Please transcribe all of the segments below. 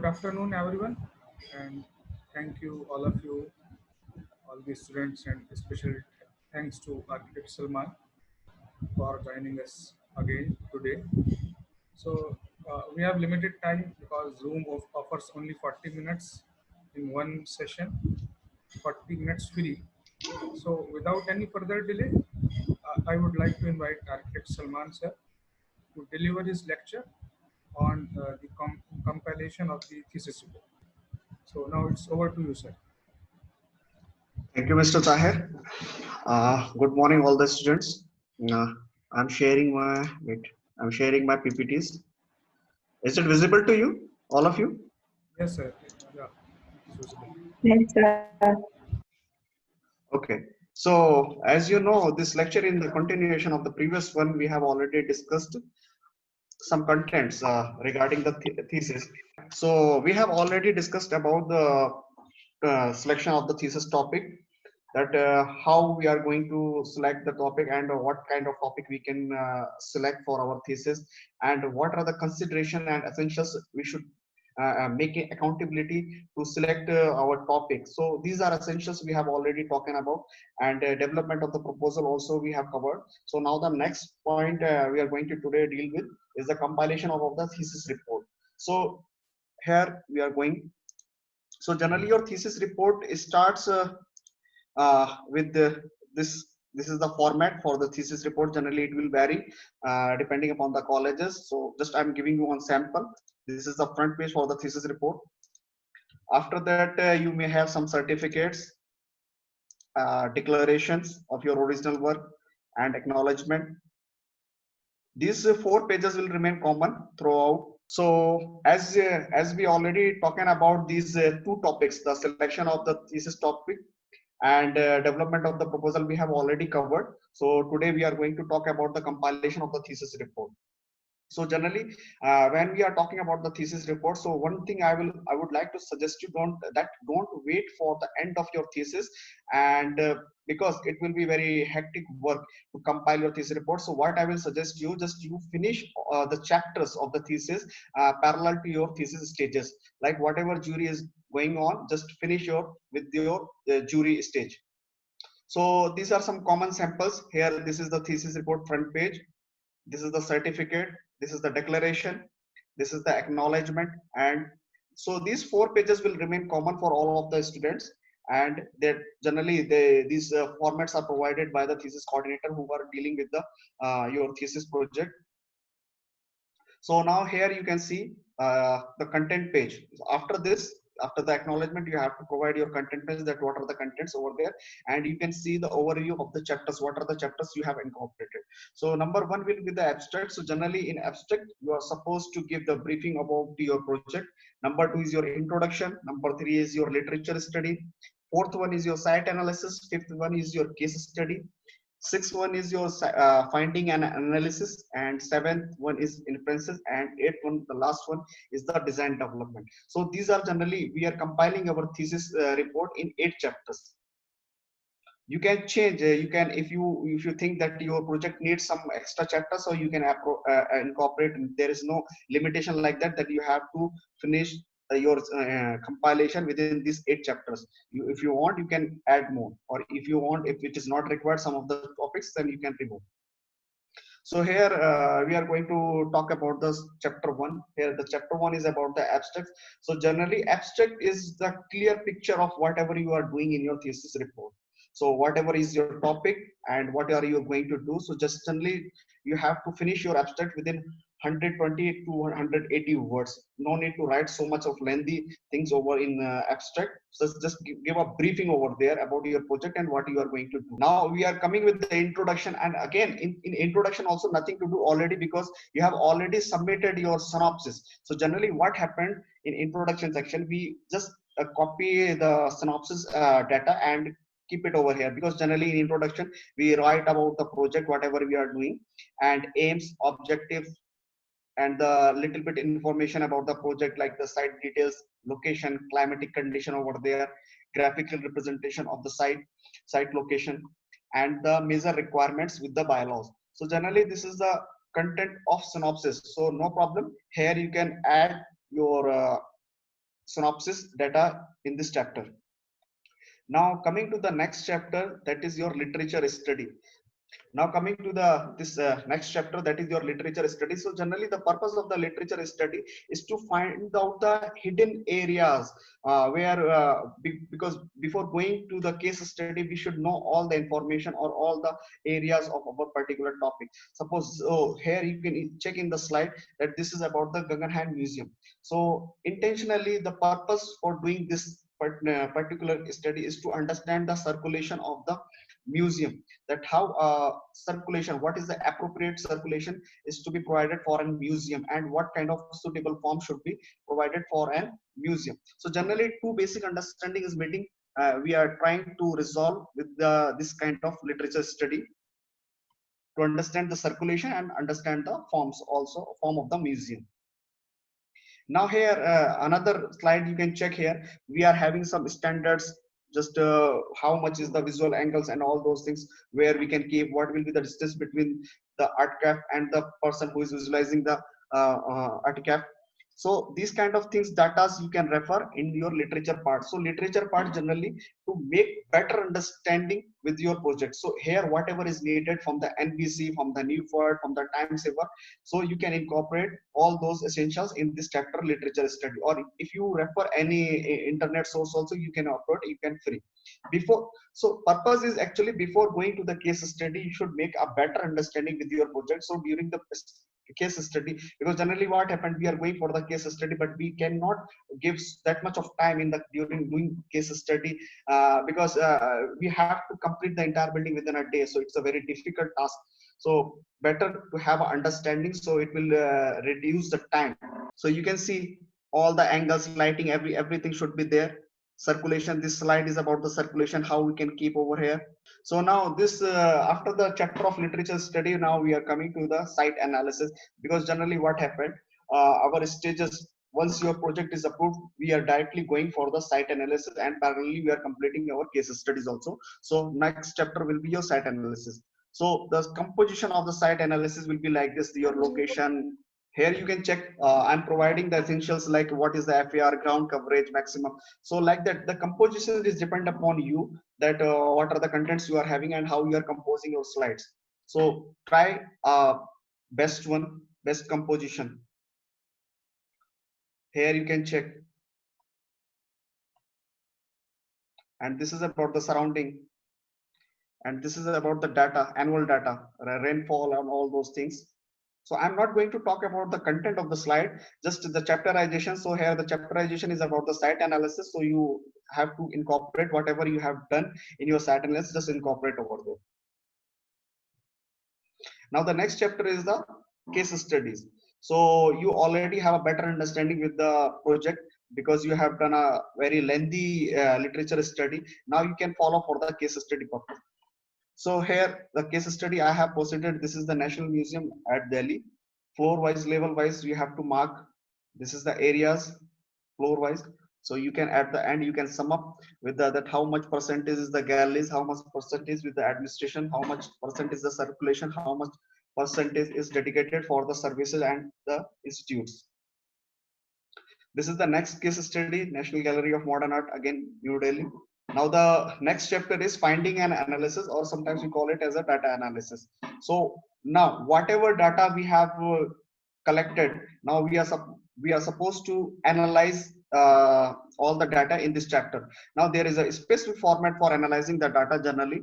Good afternoon, everyone, and thank you, all the students, and special thanks to Architect Salman for joining us again today. So, we have limited time because Zoom offers only 40 minutes in one session, 40 minutes free. So, without any further delay, I would like to invite Architect Salman sir to deliver his lecture on the compilation of the thesis report. So, now it's over to you, sir. Thank you, Mr. Tahir. Good morning, all the students. Uh, I'm sharing my I'm sharing my PPTs. Is it visible to you, all of you? Yes, sir. Yeah, it's visible. Yes, sir. Okay. So, as you know, this lecture in the continuation of the previous one, we have already discussed some contents regarding the thesis. So, we have already discussed about the selection of the thesis topic, that how we are going to select the topic and what kind of topic we can select for our thesis, and what are the consideration and essentials we should make accountability to select our topic. So these are essentials we have already talking about, and development of the proposal also we have covered. So now the next point we are going to today deal with is the compilation of the thesis report. So here we are going. So generally your thesis report starts with this. This is the format for the thesis report. Generally it will vary depending upon the colleges. So just I'm giving you one sample. This is the front page for the thesis report. After that you may have some certificates, declarations of your original work, and acknowledgement. These four pages will remain common throughout. So as we already talking about these two topics, the selection of the thesis topic and development of the proposal, we have already covered. So today we are going to talk about the compilation of the thesis report. So generally when we are talking about the thesis report, so one thing I would like to suggest you, don't wait for the end of your thesis, and because it will be very hectic work to compile your thesis report. So what I will suggest you, just you finish the chapters of the thesis parallel to your thesis stages, like whatever jury is going on, just finish your with your jury stage. So these are some common samples here. This is the thesis report front page. This is the certificate. This is the declaration. This is the acknowledgement. And so these four pages will remain common for all of the students. And that generally these formats are provided by the thesis coordinator who are dealing with the your thesis project. So now here you can see the content page. So after this, after the acknowledgement, you have to provide your content page, that what are the contents over there, and you can see the overview of the chapters. What are the chapters you have incorporated? So number one will be the abstract. So generally in abstract, you are supposed to give the briefing about your project. Number two is your introduction. Number three is your literature study. Fourth one is your site analysis. Fifth one is your case study. Sixth one is your finding and analysis, and seventh one is inferences, and eighth one, the last one, is the design development. So these are generally, we are compiling our thesis report in 8 chapters. You can change, you can, if you think that your project needs some extra chapters, so you can incorporate. There is no limitation like that you have to finish your compilation within these 8 chapters. If you want, you can add more, or if you want, if it is not required some of the topics, then you can remove. So here we are going to talk about this chapter 1. Here the chapter 1 is about the abstract. So generally abstract is the clear picture of whatever you are doing in your thesis report. So whatever is your topic and what are you going to do. So just generally you have to finish your abstract within 120 to 180 words. No need to write so much of lengthy things over in abstract. So just give a briefing over there about your project and what you are going to do. Now we are coming with the introduction, and again in introduction also nothing to do already, because you have already submitted your synopsis. So generally what happened in introduction section, we just copy the synopsis data and keep it over here, because generally in introduction we write about the project, whatever we are doing, and aims, objectives, and the little bit information about the project, like the site details, location, climatic condition over there, graphical representation of the site location, and the major requirements with the bylaws. So generally this is the content of synopsis. So no problem, here you can add your synopsis data in this chapter. Now coming to the next chapter, that is your literature study. Now coming to the this next chapter, that is your literature study. So generally the purpose of the literature study is to find out the hidden areas because before going to the case study we should know all the information or all the areas of our particular topic. Suppose here you can check in the slide that this is about the Guggenheim Museum. So intentionally the purpose for doing this particular study is to understand the circulation of the museum, that how circulation, what is the appropriate circulation is to be provided for a museum, and what kind of suitable form should be provided for a museum. So generally two basic understanding is meeting we are trying to resolve with this kind of literature study, to understand the circulation and understand the forms, also form of the museum. Now here another slide you can check here. We are having some standards, just how much is the visual angles and all those things, where we can keep what will be the distance between the artifact and the person who is visualizing the artifact. So these kind of things data you can refer in your literature part. So literature part generally to make better understanding with your project. So here whatever is needed from the NBC, from the New Word, from the Time Saver, so you can incorporate all those essentials in this chapter literature study. Or if you refer any internet source also, you can upload, you can free before. So purpose is actually before going to the case study you should make a better understanding with your project. So during the case study, because generally what happened, we are going for the case study but we cannot give that much of time in the during doing case study because we have to complete the entire building within a day, so it's a very difficult task. So better to have an understanding, so it will reduce the time. So you can see all the angles, lighting, everything should be there. Circulation, this slide is about the circulation, how we can keep over here. So now this after the chapter of literature study, now we are coming to the site analysis, because generally what happened, our stages, once your project is approved, we are directly going for the site analysis, and parallelly we are completing our case studies also. So next chapter will be your site analysis. So the composition of the site analysis will be like this: your location. Here you can check. I'm providing the essentials like what is the FAR, ground coverage, maximum. So like that, the composition is depend upon you, that what are the contents you are having and how you are composing your slides. So try best one, best composition. Here you can check. And this is about the surrounding. And this is about the data, annual data, rainfall and all those things. So I'm not going to talk about the content of the slide, just the chapterization. So here the chapterization is about the site analysis. So you have to incorporate whatever you have done in your site analysis, just incorporate over there. Now the next chapter is the case studies. So you already have a better understanding with the project because you have done a very lengthy literature study. Now you can follow for the case study purpose. So here the case study I have proceeded. This is the National Museum at Delhi. Floor wise, level wise, you have to mark. This is the areas floor wise. So you can at the end you can sum up with that how much percentage is the galleries, how much percentage with the administration, how much percent is the circulation, how much percentage is dedicated for the services and the institutes. This is the next case study, National Gallery of Modern Art, again New Delhi. Now the next chapter is finding and analysis, or sometimes we call it as a data analysis. So now whatever data we have collected, now we are supposed to analyze all the data in this chapter. Now there is a specific format for analyzing the data generally.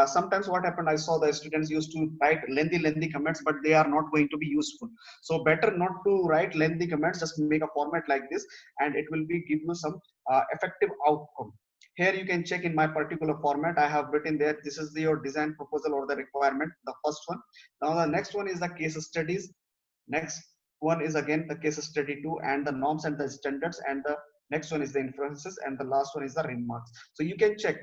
Sometimes what happened, I saw the students used to write lengthy comments, but they are not going to be useful. So better not to write lengthy comments, just make a format like this and it will be give you some effective outcome. Here you can check in my particular format. I have written there, this is your design proposal or the requirement, the first one. Now the next one is the case studies. Next one is again the case study 2 and the norms and the standards, and the next one is the inferences, and the last one is the remarks. So you can check.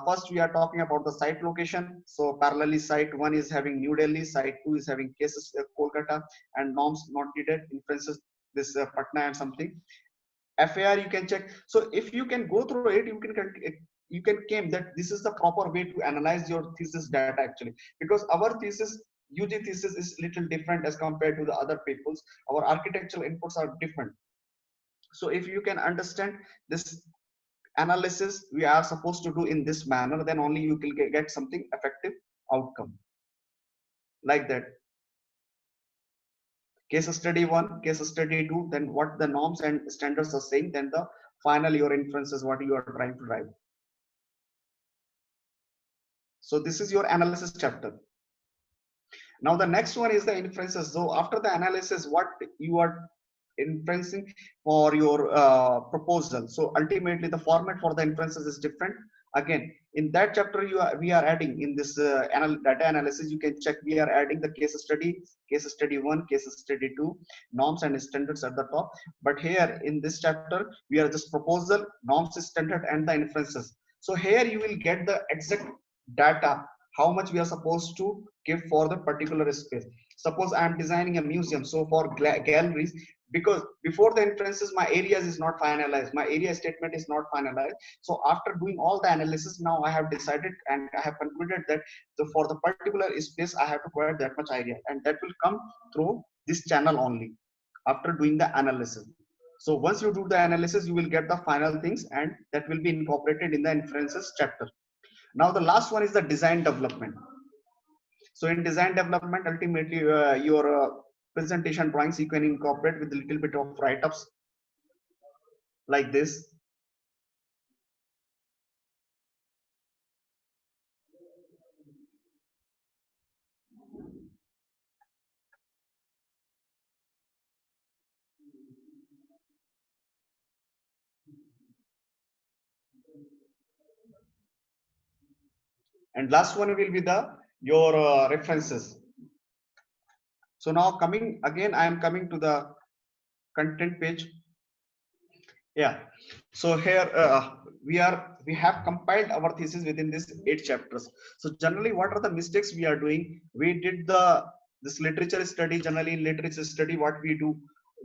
First we are talking about the site location. So parallelly site 1 is having New Delhi, site 2 is having cases Kolkata, and norms not needed, inferences this Patna and something. FAR you can check. So if you can go through it, you can claim that this is the proper way to analyze your thesis data actually, because our thesis UG thesis is little different as compared to the other people's. Our architectural inputs are different. So if you can understand this analysis we are supposed to do in this manner, then only you can get something effective outcome. Like that, case study 1, case study 2, then what the norms and standards are saying, then the final your inference is what you are trying to drive. So this is your analysis chapter. Now the next one is the inferences. So after the analysis, what you are inferencing for your proposal. So ultimately the format for the inferences is different. Again, in that chapter we are adding in this data analysis, you can check we are adding the case study 1, case study 2, norms and standards at the top. But here in this chapter we are just proposal, norms, standard and the inferences. So here you will get the exact data, how much we are supposed to give for the particular space. Suppose I am designing a museum, so for galleries, because before the inferences my areas is not finalized, my area statement is not finalized. So after doing all the analysis, now I have decided and I have concluded that for the particular space I have to provide that much area, and that will come through this channel only after doing the analysis. So once you do the analysis, you will get the final things, and that will be incorporated in the inferences chapter. Now the last one is the design development. So in design development, ultimately your presentation drawings you can incorporate with a little bit of write-ups like this. And last one will be the your references. So now coming again, I am coming to the content page. Yeah. So here we have compiled our thesis within these 8 chapters. So generally, what are the mistakes we are doing? We did this literature study. Generally, in literature study, what we do,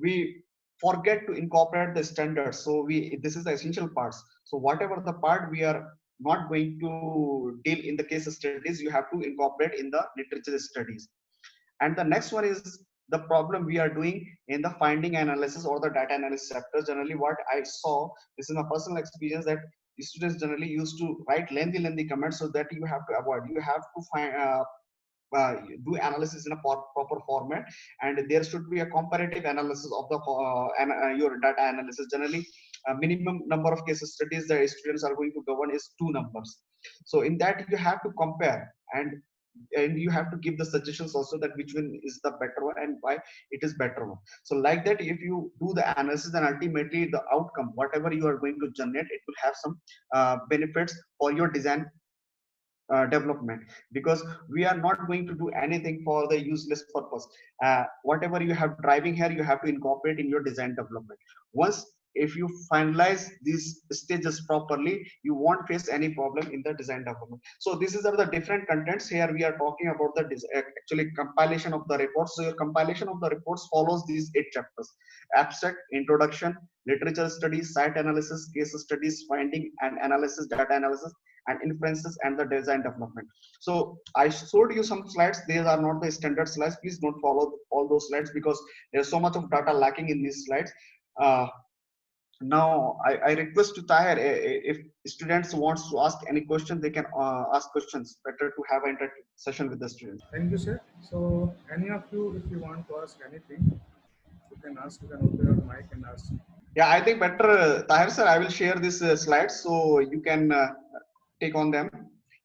we forget to incorporate the standards. So this is the essential parts. So whatever the part we are not going to deal in the case studies, you have to incorporate in the literature studies. And the next one is the problem we are doing in the finding analysis or the data analysis chapter. Generally, what I saw, this is my personal experience, that students generally used to write lengthy comments, so that you have to avoid. You have to find do analysis in a proper format, and there should be a comparative analysis of the your data analysis. Generally, minimum number of case studies that students are going to govern is 2 numbers. So in that you have to compare, and you have to give the suggestions also, that which one is the better one and why it is better one. So like that, if you do the analysis, then ultimately the outcome whatever you are going to generate, it will have some benefits for your design development, because we are not going to do anything for the useless purpose. Whatever you have driving here, you have to incorporate in your design development. Once if you finalize these stages properly, you won't face any problem in the design development. So this is the different contents. Here we are talking about the actually compilation of the reports. So your compilation of the reports follows these 8 chapters: abstract, introduction, literature studies, site analysis, case studies, finding and analysis, data analysis, and inferences, and the design development. So I showed you some slides. These are not the standard slides. Please don't follow all those slides, because there's so much of data lacking in these slides. Now I request to Tahir, if students wants to ask any question, they can ask questions. Better to have an interactive session with the students. Thank you, sir. So, any of you, if you want to ask anything, you can ask. You can open your mic and ask. Yeah, I think better, Tahir sir, I will share these slides so you can take on them.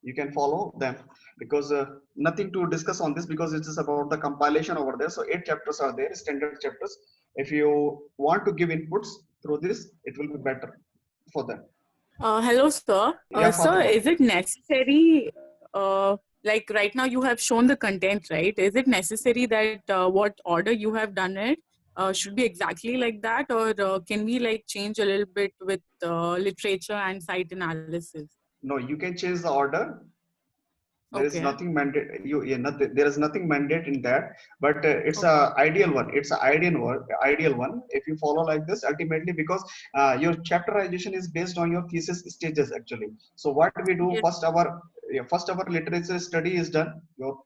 You can follow them, because nothing to discuss on this, because it is about the compilation over there. So 8 chapters are there, standard chapters. If you want to give inputs through this, it will be better for them. Hello, sir. Yeah, Sir, Fatima. is it necessary, like right now you have shown the content, right? Is it necessary that what order you have done it should be exactly like that, or can we like change a little bit with literature and site analysis? No, you can change the order. There is Okay. nothing mandate. There is nothing mandate in that, but it's Okay. a ideal one. It's an ideal one. If you follow like this, ultimately, because your chapterization is based on your thesis stages actually. So what we do Yes. first, our literature study is done. Your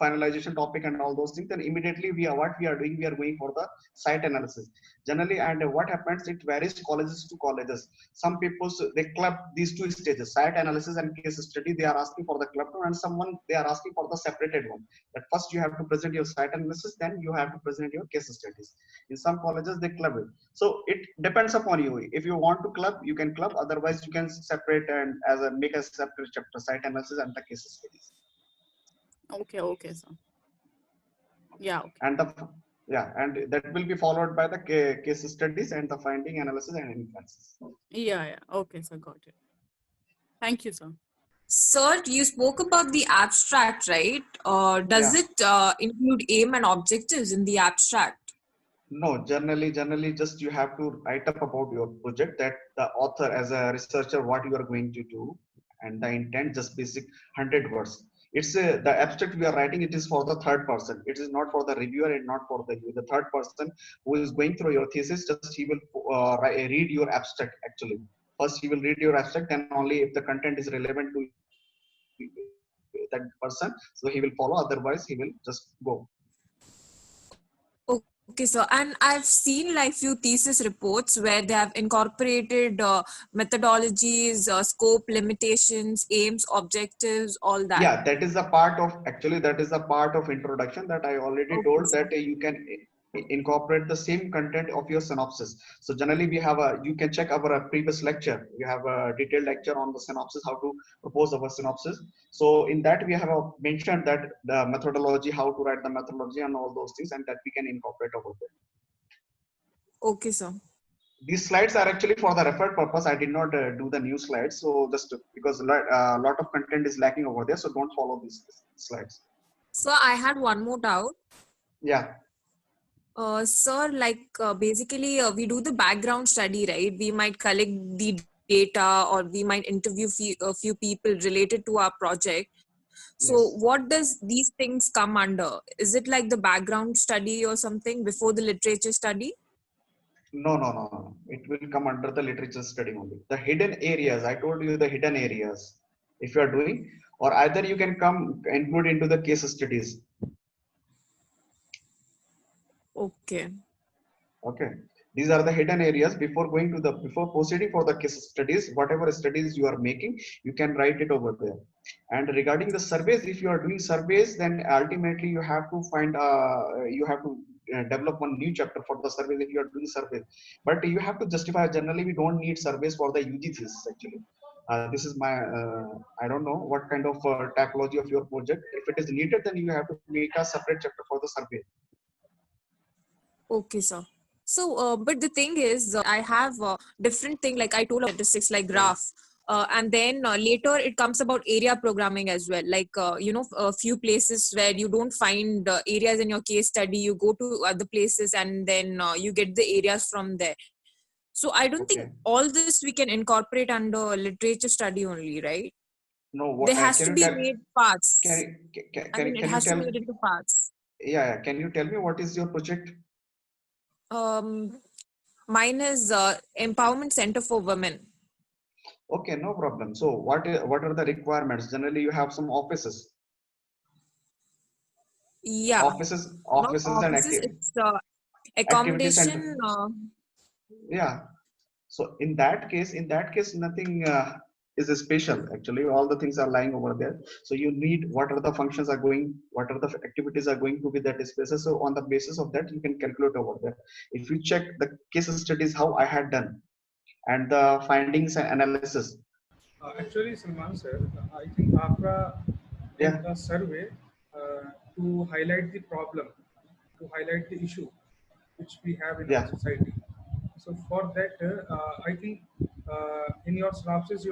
finalization topic and all those things, then immediately what we are doing, we are going for the site analysis generally. And what happens, it varies colleges to colleges. Some people, they club these two stages, site analysis and case study, they are asking for the club, and someone they are asking for the separated one, that first you have to present your site analysis, then you have to present your case studies. In some colleges they club it, so it depends upon you. If you want to club, you can club, otherwise you can separate and as a make a separate chapter, site analysis and the case studies. Okay, okay, sir. Yeah, okay. And the and that will be followed by the case studies and the finding, analysis and inferences. Yeah, yeah. Okay, sir, got it. Thank you, sir. Sir, you spoke about the abstract, right? Does Yeah. it include aim and objectives in the abstract? No, generally just you have to write up about your project, that the author as a researcher what you are going to do, and the intent, just basic 100 words. It's the abstract we are writing, it is for the third person, it is not for the reviewer and not for the third person who is going through your thesis. Just he will read your abstract. Actually, first he will read your abstract, and only if the content is relevant to that person, so he will follow, otherwise he will just go. Okay, so and I've seen like few thesis reports where they have incorporated methodologies, scope, limitations, aims, objectives, all that. Yeah, that is a part of, actually that is a part of introduction that I already Okay, told, sir. that you can incorporate the same content of your synopsis. So generally we have you can check our previous lecture, we have a detailed lecture on the synopsis, how to propose our synopsis. So in that we have mentioned that the methodology, how to write the methodology and all those things, and that we can incorporate over there. Okay, sir. These slides are actually for the referred purpose. I did not do the new slides, so just because a lot of content is lacking over there, so don't follow these slides. So I had one more doubt. Yeah. Sir, like basically we do the background study, right? We might collect the data or we might interview a few people related to our project. So Yes. what does these things come under? Is it like the background study or something before the literature study? No. It will come under the literature study only. The hidden areas, I told you the hidden areas. If you are doing, or either you can come include into the case studies. Okay. Okay. These are the hidden areas. Before proceeding for the case studies, whatever studies you are making, you can write it over there. And regarding the surveys, if you are doing surveys, then ultimately you have to find you have to develop one new chapter for the surveys if you are doing surveys. But you have to justify. Generally, we don't need surveys for the UG thesis actually. This is my I don't know what kind of typology of your project. If it is needed, then you have to make a separate chapter for the survey. Okay, sir. So, but the thing is, I have different thing, like I told statistics, like graph. And then later it comes about area programming as well. Like, a few places where you don't find areas in your case study, you go to other places and then you get the areas from there. So I don't think Okay. all this we can incorporate under literature study only, right? No, There has can to you be tell? made parts. I mean, it Can you has to tell? be made into parts. Yeah. Can you tell me what is your project? Mine is Empowerment Center for Women. Okay, no problem. So what are the requirements? Generally, you have some offices, Yeah, not offices and offices. It's activity accommodation. center. Yeah. So in that case, nothing is special. Actually, all the things are lying over there. So you need what are the functions are going, what are the activities are going to be that spaces. So on the basis of that, you can calculate over there. If you check the case studies, how I had done, and the findings and analysis. Actually, Salman sir, I think AFRA did Yeah. a survey to highlight the problem, to highlight the issue which we have in our Yeah. society. So for that, I think in your synopsis,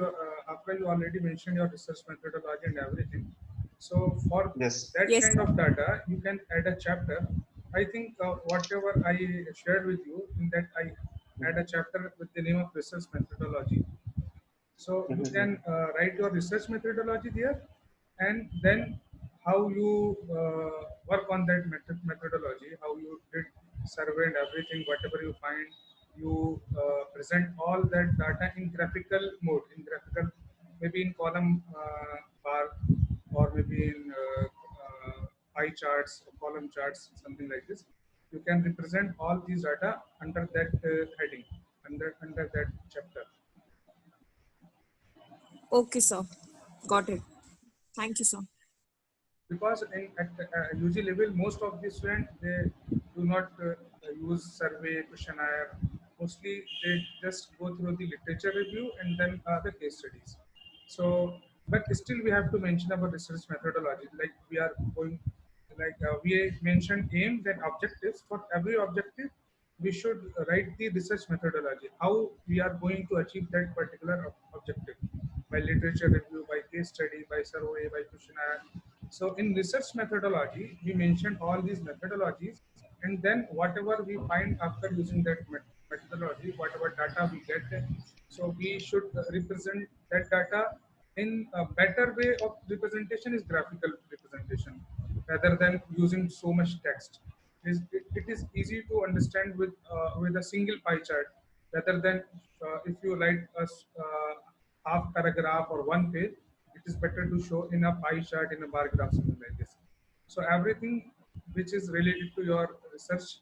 AFRA, you already mentioned your research methodology and everything. So for Yes. that Yes, kind sir. of data, you can add a chapter. I think whatever I shared with you, in that I add a chapter with the name of research methodology. So you can write your research methodology there, and then how you work on that methodology, how you did survey and everything, whatever you find, you present all that data in graphical mode, maybe in column bar, or maybe in pie charts, column charts, something like this. You can represent all these data under that heading, under that chapter. Okay, sir. Got it. Thank you, sir. Because at UG level, most of the students, they do not use survey, questionnaire. Mostly they just go through the literature review and then the case studies. So, but still we have to mention about research methodology. Like we are going, like we mentioned aim, then objectives. For every objective, we should write the research methodology. How we are going to achieve that particular objective, by literature review, by case study, by survey, by questionnaire. So in research methodology, we mentioned all these methodologies, and then whatever we find after using that methodology, whatever data we get, so we should represent that data in a better way of representation is graphical representation rather than using so much text. It is easy to understand with a single pie chart rather than if you write a half paragraph or one page, it is better to show in a pie chart, in a bar graph, something like this. So everything which is related to your research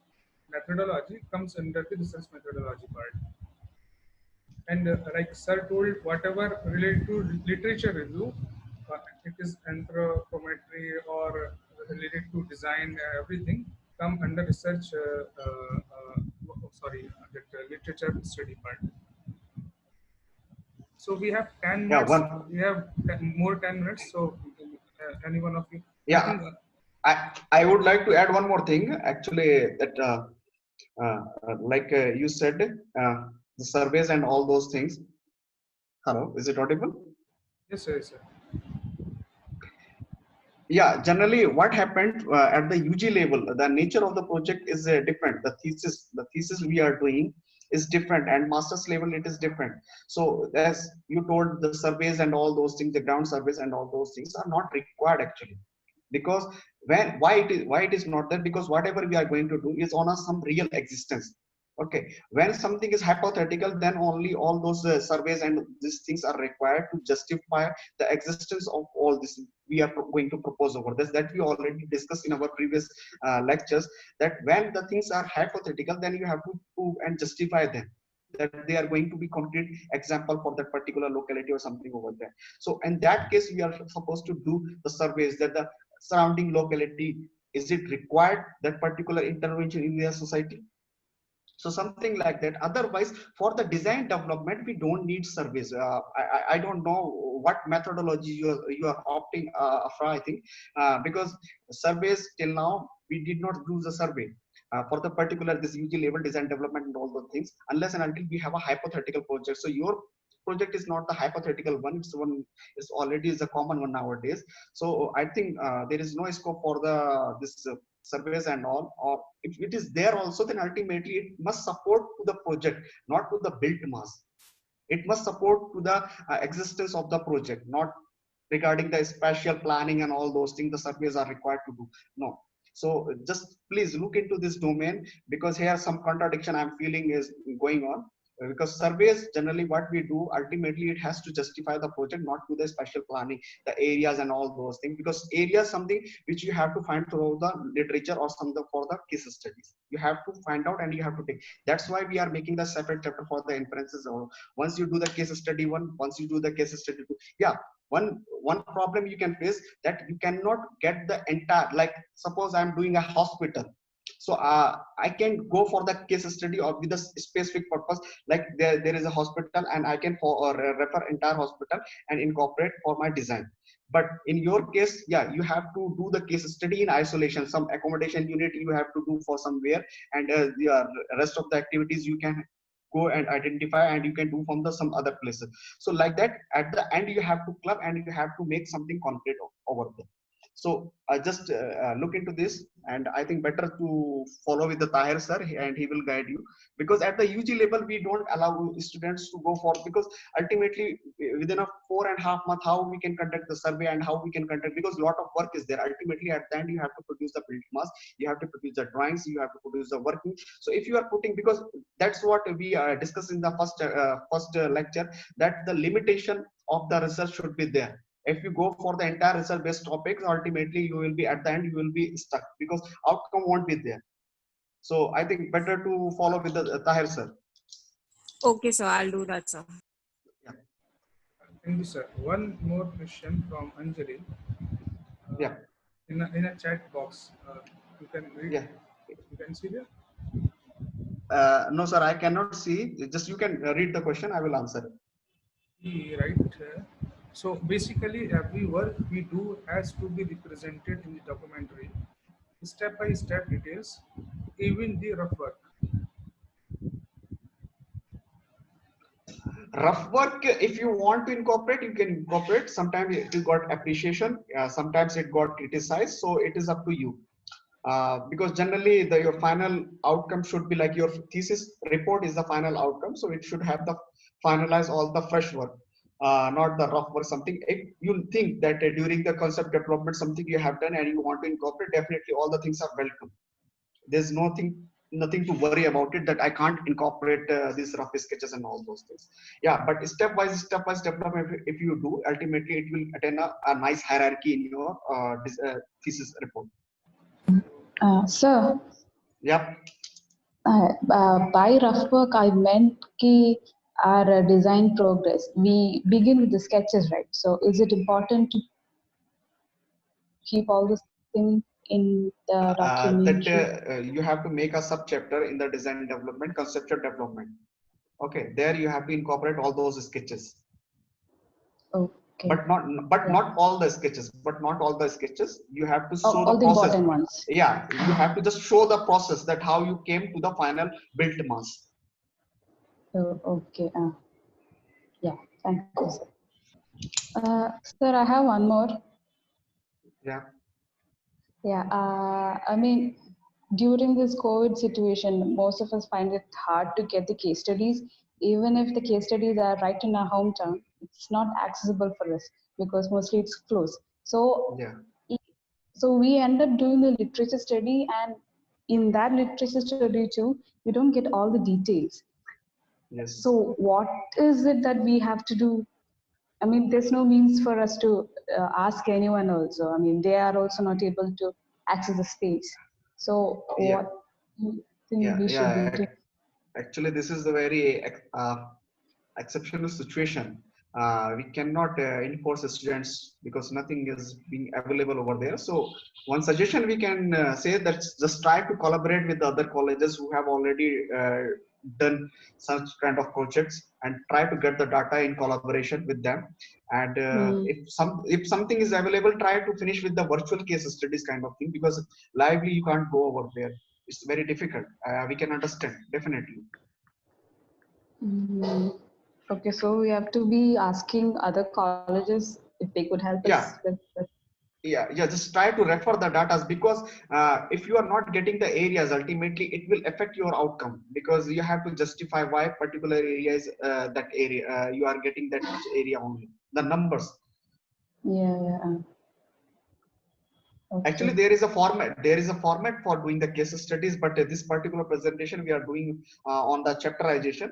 methodology comes under the research methodology part. And like sir told, whatever related to literature review, it is anthropometry or related to design, everything come under research. Sorry, that literature study part. So we have 10 Yeah, minutes. one. We have more 10 minutes. So any one of you? I Yeah, think I would like to add one more thing. Actually, that like you said, the surveys and all those things. Hello, is it audible? yes, sir, yes, sir. Yeah, generally what happened at the UG level, the nature of the project is different. The thesis we are doing is different, and master's level it is different. So as you told, the surveys and all those things, the ground surveys and all those things are not required actually, because why it is not there, because whatever we are going to do is on a some real existence. Okay, when something is hypothetical, then only all those surveys and these things are required to justify the existence of all this we are going to propose over this, that we already discussed in our previous lectures, that when the things are hypothetical, then you have to prove and justify them, that they are going to be concrete example for that particular locality or something over there. So in that case, we are supposed to do the surveys, that the surrounding locality, is it required that particular intervention in their society. So something like that. Otherwise, for the design development, we don't need surveys. I don't know what methodology you are opting for. I think because surveys till now we did not do the survey for the particular this UG level design development and all those things, unless and until we have a hypothetical project. So your project is not the hypothetical one; it's one is already is a common one nowadays. So I think there is no scope for the this. Surveys and all, or if it is there also, then ultimately it must support to the project, not to the built mass. It must support to the existence of the project, not regarding the spatial planning and all those things the surveys are required to do. No. So just please look into this domain, because here some contradiction I'm feeling is going on. Because surveys, generally what we do, ultimately it has to justify the project, not to the special planning, the areas and all those things, because area is something which you have to find through the literature or something for the case studies. You have to find out and you have to take. That's why we are making the separate chapter for the inferences. Or once you do the case study one, once you do the case study two, yeah, one problem you can face, that you cannot get the entire, like suppose I'm doing a hospital. So I can go for the case study or with a specific purpose, like there is a hospital and I can refer entire hospital and incorporate for my design. But in your case, yeah, you have to do the case study in isolation. Some accommodation unit you have to do for somewhere, and the rest of the activities you can go and identify and you can do from the some other places. So like that, at the end you have to club and you have to make something concrete over there. So I just look into this, and I think better to follow with the Tahir sir, and he will guide you. Because at the UG level, we don't allow students to go for, because ultimately within a 4.5 month, how we can conduct the survey and how we can conduct, because a lot of work is there. Ultimately at the end, you have to produce the built mass, you have to produce the drawings, you have to produce the working. So if you are putting, because that's what we discussed in the first lecture, that the limitation of the research should be there. If you go for the entire result based topics, ultimately you will be at the end, you will be stuck because outcome won't be there. So I think better to follow with the Tahir sir. Okay, sir, I'll do that, sir. Yeah. Thank you, sir. One more question from Anjali. Yeah. In a chat box, you can read. Yeah. You can see there. No, sir, I cannot see. Just you can read the question. I will answer. Right. So basically, every work we do has to be represented in the documentary, step by step details, even the rough work. Rough work, if you want to incorporate, you can incorporate. Sometimes it got appreciation, sometimes it got criticized. So it is up to you. Because generally your final outcome should be like your thesis report is the final outcome, so it should have the finalize all the fresh work, not the rough work. Something if you think that during the concept development something you have done and you want to incorporate, definitely all the things are welcome. There's nothing to worry about it that I can't incorporate these rough sketches and all those things. Yeah, but step by step if you do, ultimately it will attain a nice hierarchy in your thesis report. Sir, Yep. by rough work, I meant ki our design progress. We begin with the sketches, right? So, is it important to keep all these things in the That documentary? you have to make a sub chapter in the design development, conceptual development. Okay, there you have to incorporate all those sketches, Okay. but not all the sketches. But not all the sketches. You have to show the All the process. important ones. Yeah, you have to just show the process that how you came to the final built mass. Oh, okay. Yeah, thank you, sir. Sir, I have one more. Yeah. Yeah, I mean, during this COVID situation, most of us find it hard to get the case studies. Even if the case studies are right in our hometown, it's not accessible for us because mostly it's closed. So, Yeah. so we end up doing the literature study, and in that literature study too, we don't get all the details. Yes. So, what is it that we have to do? I mean, there's no means for us to ask anyone also. I mean, they are also not able to access the space. So Yeah. what do you think Yeah. we should be Yeah. doing? Actually, this is a very exceptional situation. We cannot enforce the students because nothing is being available over there. So one suggestion we can say that just try to collaborate with the other colleges who have already done such kind of projects and try to get the data in collaboration with them. And if something is available, try to finish with the virtual case studies kind of thing, because lively you can't go over there. It's very difficult. We can understand definitely. Mm, okay, so we have to be asking other colleges if they could help Yeah. us with. Yeah, just try to refer the data, because if you are not getting the areas, ultimately it will affect your outcome, because you have to justify why particular area is that area you are getting that much area only, the numbers. Yeah. Okay. Actually there is a format for doing the case studies, but this particular presentation we are doing on the chapterization.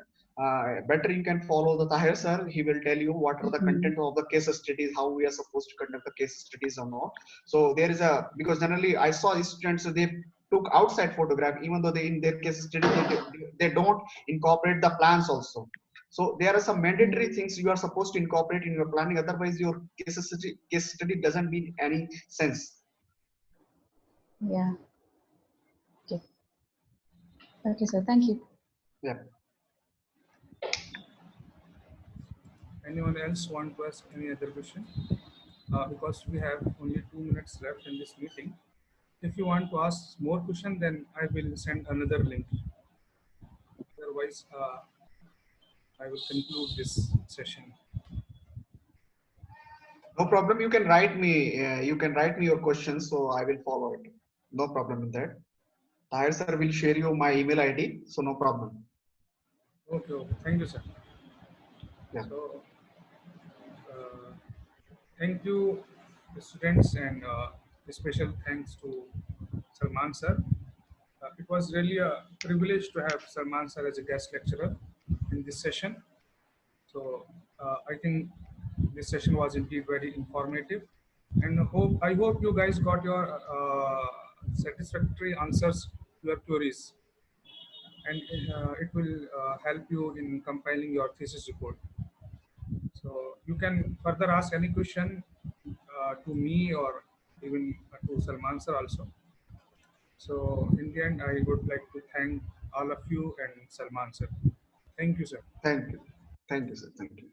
Better you can follow the Tahir sir. He will tell you what are the content of the case studies, how we are supposed to conduct the case studies or not. So there is because generally I saw students, they took outside photograph, even though they in their case study they don't incorporate the plans also. So there are some mandatory things you are supposed to incorporate in your planning, otherwise your case study doesn't mean any sense. Yeah. Okay. Okay, sir. Thank you. Yeah. Anyone else want to ask any other question? Because we have only 2 minutes left in this meeting. If you want to ask more question, then I will send another link. Otherwise, I will conclude this session. No problem. You can write me. You can write me your questions, so I will follow it. No problem in that. Tahir sir will share you my email ID, so no problem. Okay. Thank you, sir. Yeah. So, thank you, students, and a special thanks to Salman sir. It was really a privilege to have Salman sir as a guest lecturer in this session. So I think this session was indeed very informative, and I hope you guys got your satisfactory answers to your queries, and it will help you in compiling your thesis report. So you can further ask any question to me or even to Salman sir also. So in the end, I would like to thank all of you and Salman sir. Thank you, sir. Thank you. Thank you, sir. Thank you.